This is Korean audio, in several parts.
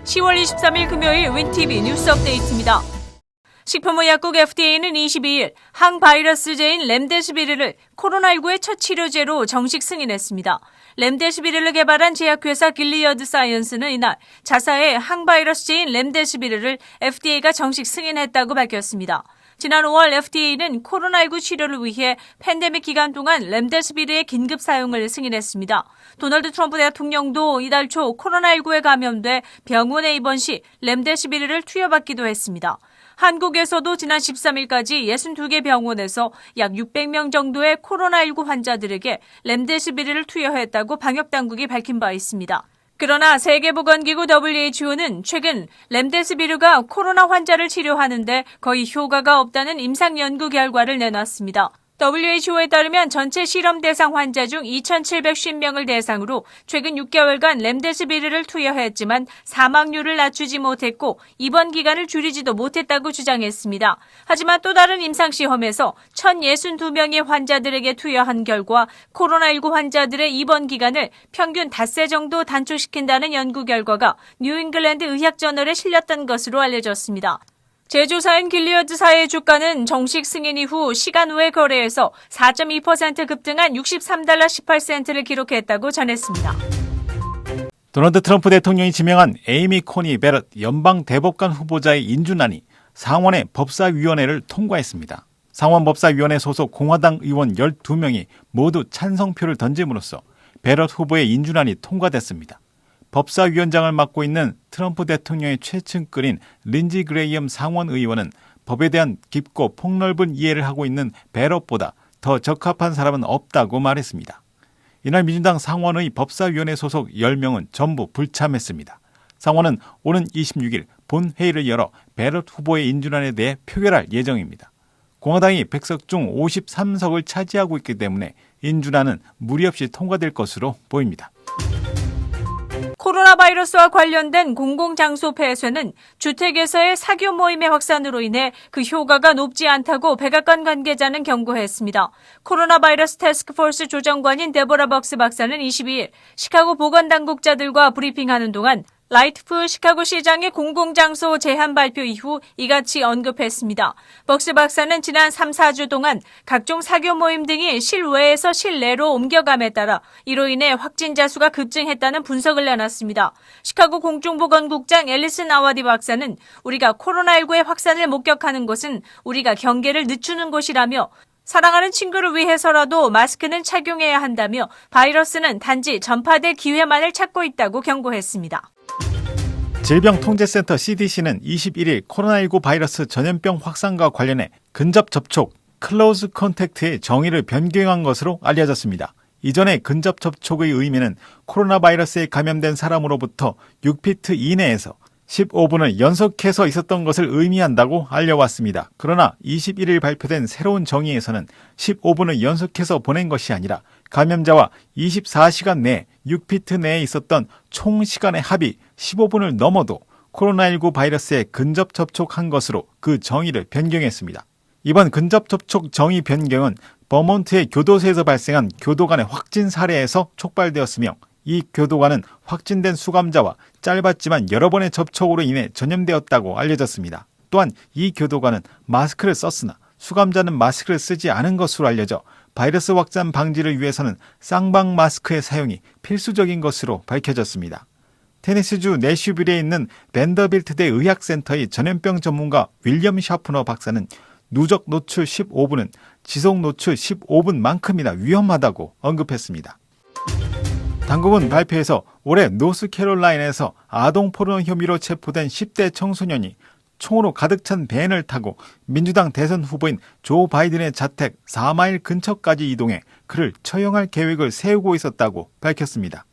10월 23일 금요일 윈TV 뉴스 업데이트입니다. 식품의약국 FDA는 22일 항바이러스제인 렘데시비르를 코로나19의 첫 치료제로 정식 승인했습니다. 렘데시비르를 개발한 제약회사 길리어드 사이언스는 이날 자사의 항바이러스제인 렘데시비르를 FDA가 정식 승인했다고 밝혔습니다. 지난 5월 FDA는 코로나19 치료를 위해 팬데믹 기간 동안 렘데시비르의 긴급 사용을 승인했습니다. 도널드 트럼프 대통령도 이달 초 코로나19에 감염돼 병원에 입원 시 렘데시비르를 투여받기도 했습니다. 한국에서도 지난 13일까지 62개 병원에서 약 600명 정도의 코로나19 환자들에게 렘데시비르를 투여했다고 방역당국이 밝힌 바 있습니다. 그러나 세계보건기구 WHO는 최근 렘데시비르가 코로나 환자를 치료하는데 거의 효과가 없다는 임상 연구 결과를 내놨습니다. WHO에 따르면 전체 실험 대상 환자 중 2,750명을 대상으로 최근 6개월간 렘데시비르를 투여했지만 사망률을 낮추지 못했고 입원 기간을 줄이지도 못했다고 주장했습니다. 하지만 또 다른 임상시험에서 1,062명의 환자들에게 투여한 결과 코로나19 환자들의 입원 기간을 평균 닷새 정도 단축시킨다는 연구 결과가 뉴잉글랜드 의학저널에 실렸던 것으로 알려졌습니다. 제조사인 길리어드사의 주가는 정식 승인 이후 시간 외 거래에서 4.2% 급등한 63달러 18센트를 기록했다고 전했습니다. 도널드 트럼프 대통령이 지명한 에이미 코니 베럿 연방 대법관 후보자의 인준안이 상원의 법사위원회를 통과했습니다. 상원법사위원회 소속 공화당 의원 12명이 모두 찬성표를 던짐으로써 베럿 후보의 인준안이 통과됐습니다. 법사위원장을 맡고 있는 트럼프 대통령의 최측근인 린지 그레이엄 상원 의원은 법에 대한 깊고 폭넓은 이해를 하고 있는 베럿보다 더 적합한 사람은 없다고 말했습니다. 이날 민주당 상원의 법사위원회 소속 10명은 전부 불참했습니다. 상원은 오는 26일 본회의를 열어 베럿 후보의 인준안에 대해 표결할 예정입니다. 공화당이 100석 중 53석을 차지하고 있기 때문에 인준안은 무리 없이 통과될 것으로 보입니다. 코로나 바이러스와 관련된 공공장소 폐쇄는 주택에서의 사교 모임의 확산으로 인해 그 효과가 높지 않다고 백악관 관계자는 경고했습니다. 코로나 바이러스 태스크포스 조정관인 데보라 벅스 박사는 22일 시카고 보건당국자들과 브리핑하는 동안 라이트프 시카고 시장의 공공장소 제한 발표 이후 이같이 언급했습니다. 벅스 박사는 지난 3, 4주 동안 각종 사교 모임 등이 실외에서 실내로 옮겨감에 따라 이로 인해 확진자 수가 급증했다는 분석을 내놨습니다. 시카고 공중보건국장 앨리슨 아와디 박사는 우리가 코로나19의 확산을 목격하는 곳은 우리가 경계를 늦추는 곳이라며 사랑하는 친구를 위해서라도 마스크는 착용해야 한다며 바이러스는 단지 전파될 기회만을 찾고 있다고 경고했습니다. 질병통제센터 CDC는 21일 코로나19 바이러스 전염병 확산과 관련해 근접 접촉, 클로즈 컨택트의 정의를 변경한 것으로 알려졌습니다. 이전에 근접 접촉의 의미는 코로나 바이러스에 감염된 사람으로부터 6피트 이내에서 15분을 연속해서 있었던 것을 의미한다고 알려왔습니다. 그러나 21일 발표된 새로운 정의에서는 15분을 연속해서 보낸 것이 아니라 감염자와 24시간 내에 6피트 내에 있었던 총 시간의 합이 15분을 넘어도 코로나19 바이러스에 근접 접촉한 것으로 그 정의를 변경했습니다. 이번 근접 접촉 정의 변경은 버몬트의 교도소에서 발생한 교도 간의 확진 사례에서 촉발되었으며 이 교도관은 확진된 수감자와 짧았지만 여러 번의 접촉으로 인해 전염되었다고 알려졌습니다. 또한 이 교도관은 마스크를 썼으나 수감자는 마스크를 쓰지 않은 것으로 알려져 바이러스 확산 방지를 위해서는 쌍방 마스크의 사용이 필수적인 것으로 밝혀졌습니다. 테네시주 내슈빌에 있는 밴더빌트대 의학센터의 전염병 전문가 윌리엄 샤프너 박사는 누적 노출 15분은 지속 노출 15분만큼이나 위험하다고 언급했습니다. 당국은 발표에서 올해 노스캐롤라인에서 아동 포르노 혐의로 체포된 10대 청소년이 총으로 가득 찬 밴을 타고 민주당 대선 후보인 조 바이든의 자택 4마일 근처까지 이동해 그를 처형할 계획을 세우고 있었다고 밝혔습니다.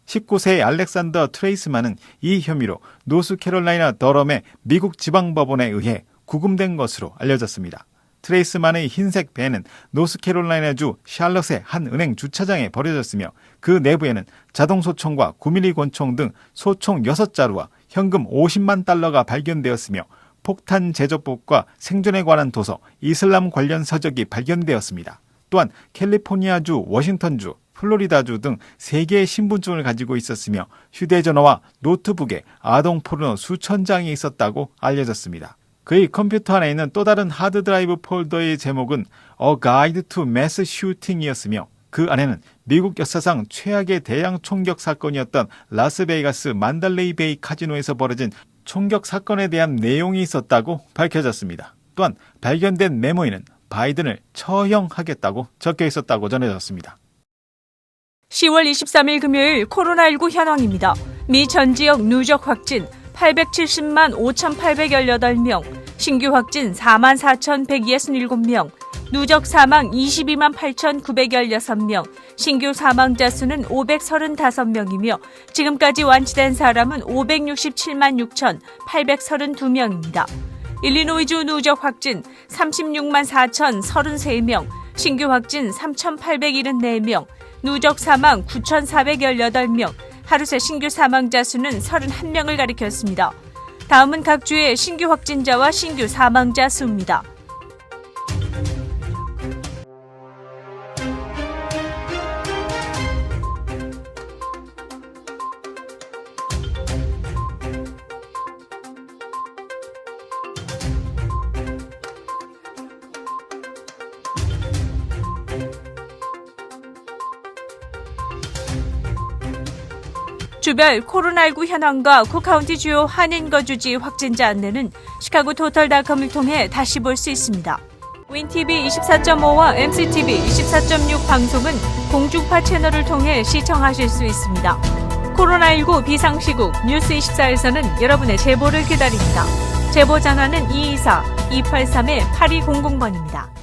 19세의 알렉산더 트레이스만은 이 혐의로 노스캐롤라이나 더럼의 미국 지방법원에 의해 구금된 것으로 알려졌습니다. 트레이스만의 흰색 밴은 노스캐롤라이나주 샬럿의 한 은행 주차장에 버려졌으며 그 내부에는 자동소총과 9mm 권총 등 소총 6자루와 현금 50만 달러가 발견되었으며 폭탄 제조법과 생존에 관한 도서, 이슬람 관련 서적이 발견되었습니다. 또한 캘리포니아주, 워싱턴주, 플로리다주 등 3개의 신분증을 가지고 있었으며 휴대전화와 노트북에 아동 포르노 수천 장이 있었다고 알려졌습니다. 그의 컴퓨터 안에 있는 또 다른 하드드라이브 폴더의 제목은 A Guide to Mass Shooting이었으며 그 안에는 미국 역사상 최악의 대량 총격 사건이었던 라스베이거스 만달레이 베이 카지노에서 벌어진 총격 사건에 대한 내용이 있었다고 밝혀졌습니다. 또한 발견된 메모에는 바이든을 처형하겠다고 적혀 있었다고 전해졌습니다. 10월 23일 금요일 코로나19 현황입니다. 미 전 지역 누적 확진 870만 5,818명, 신규 확진 4만 4,167명, 누적 사망 22만 8,916명, 신규 사망자 수는 535명이며 지금까지 완치된 사람은 567만 6,832명입니다. 일리노이주 누적 확진 36만 4,033명, 신규 확진 3,874명, 누적 사망 9,418명, 하루 새 신규 사망자 수는 31명을 가리켰습니다. 다음은 각 주의 신규 확진자와 신규 사망자 수입니다. 주별 코로나19 현황과 쿡카운티 주요 한인 거주지 확진자 안내는 시카고 토털닷컴을 통해 다시 볼 수 있습니다. 윈TV 24.5와 MCTV 24.6 방송은 공중파 채널을 통해 시청하실 수 있습니다. 코로나19 비상시국 뉴스24에서는 여러분의 제보를 기다립니다. 제보 전화는 224-283-8200번입니다.